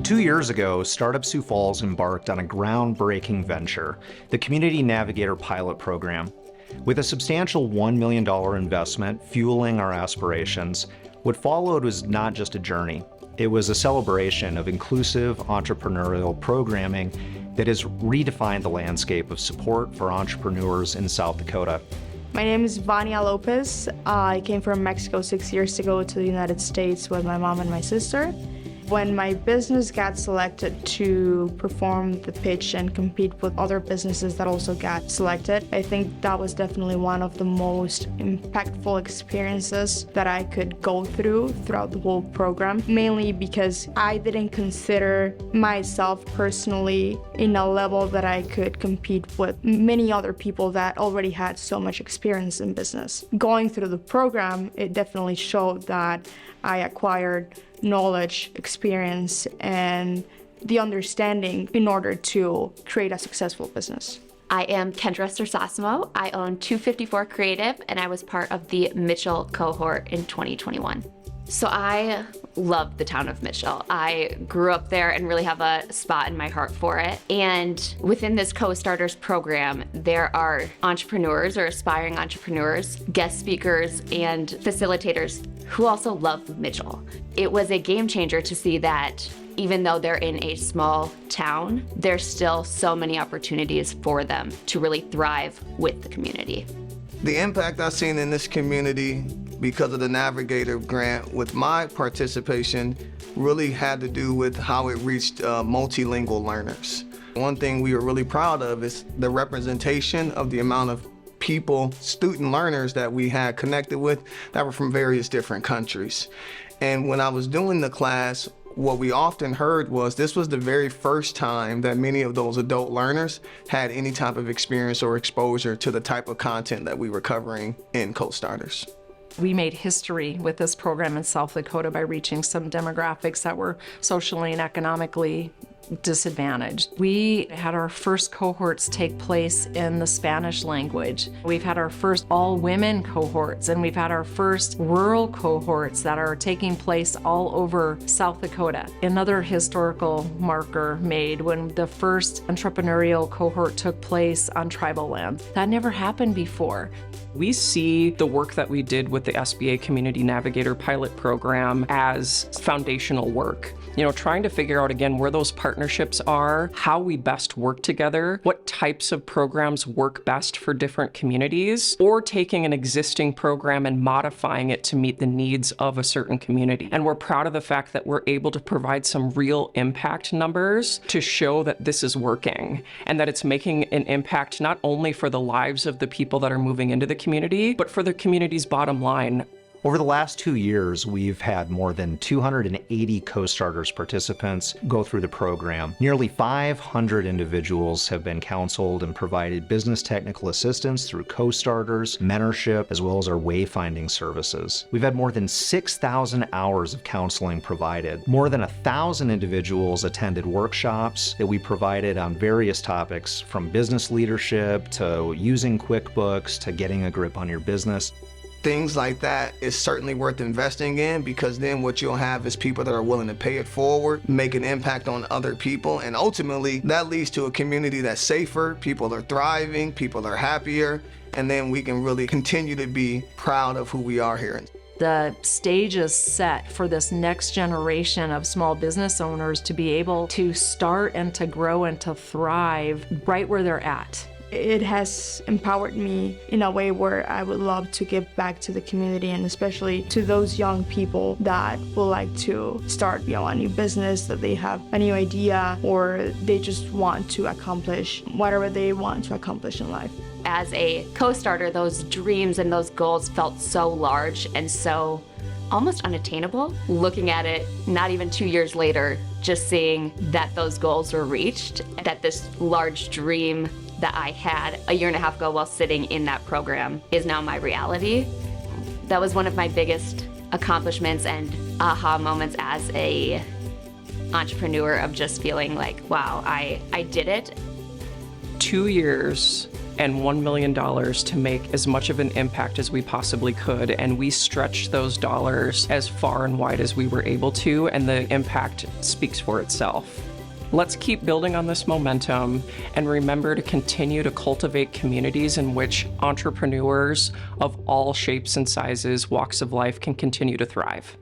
2 years ago, Startup Sioux Falls embarked on a groundbreaking venture, the Community Navigator Pilot Program. With a substantial $1 million investment fueling our aspirations, what followed was not just a journey. It was a celebration of inclusive entrepreneurial programming that has redefined the landscape of support for entrepreneurs in South Dakota. My name is Vania Lopez. I came from Mexico 6 years ago to the United States with my mom and my sister. When my business got selected to perform the pitch and compete with other businesses that also got selected, I think that was definitely one of the most impactful experiences that I could go throughout the whole program, mainly because I didn't consider myself personally in a level that I could compete with many other people that already had so much experience in business. Going through the program, it definitely showed that I acquired knowledge, experience, and the understanding in order to create a successful business. I am Kendra Cersosimo. I own 254 Creative, and I was part of the Mitchell cohort in 2021. So I love the town of Mitchell. I grew up there and really have a spot in my heart for it. And within this CO.STARTERS program, there are entrepreneurs or aspiring entrepreneurs, guest speakers, and facilitators who also love Mitchell. It was a game changer to see that even though they're in a small town, there's still so many opportunities for them to really thrive with the community. The impact I've seen in this community because of the Navigator Grant with my participation really had to do with how it reached multilingual learners. One thing we are really proud of is the representation of the amount of people, student learners that we had connected with that were from various different countries. And when I was doing the class, what we often heard was this was the very first time that many of those adult learners had any type of experience or exposure to the type of content that we were covering in CO.STARTERS. We made history with this program in South Dakota by reaching some demographics that were socially and economically disadvantaged. We had our first cohorts take place in the Spanish language. We've had our first all-women cohorts, and we've had our first rural cohorts that are taking place all over South Dakota. Another historical marker made when the first entrepreneurial cohort took place on tribal land. That never happened before. We see the work that we did with the SBA Community Navigator Pilot Program as foundational work. Trying to figure out again where those partnerships are, how we best work together, what types of programs work best for different communities, or taking an existing program and modifying it to meet the needs of a certain community. And we're proud of the fact that we're able to provide some real impact numbers to show that this is working and that it's making an impact not only for the lives of the people that are moving into the community, but for the community's bottom line. Over the last 2 years, we've had more than 280 CO.STARTERS participants go through the program. Nearly 500 individuals have been counseled and provided business technical assistance through CO.STARTERS, mentorship, as well as our wayfinding services. We've had more than 6,000 hours of counseling provided. More than 1,000 individuals attended workshops that we provided on various topics, from business leadership to using QuickBooks to getting a grip on your business. Things like that is certainly worth investing in, because then what you'll have is people that are willing to pay it forward, make an impact on other people, and ultimately that leads to a community that's safer, people are thriving, people are happier, and then we can really continue to be proud of who we are here. The stage is set for this next generation of small business owners to be able to start and to grow and to thrive right where they're at. It has empowered me in a way where I would love to give back to the community, and especially to those young people that would like to start a new business, that they have a new idea, or they just want to accomplish whatever they want to accomplish in life. As a co-starter, those dreams and those goals felt so large and so almost unattainable. Looking at it not even 2 years later, just seeing that those goals were reached, that this large dream that I had a year and a half ago while sitting in that program is now my reality. That was one of my biggest accomplishments and aha moments as a entrepreneur, of just feeling like, wow, I did it. 2 years and $1 million to make as much of an impact as we possibly could. And we stretched those dollars as far and wide as we were able to, and the impact speaks for itself. Let's keep building on this momentum and remember to continue to cultivate communities in which entrepreneurs of all shapes and sizes, walks of life can continue to thrive.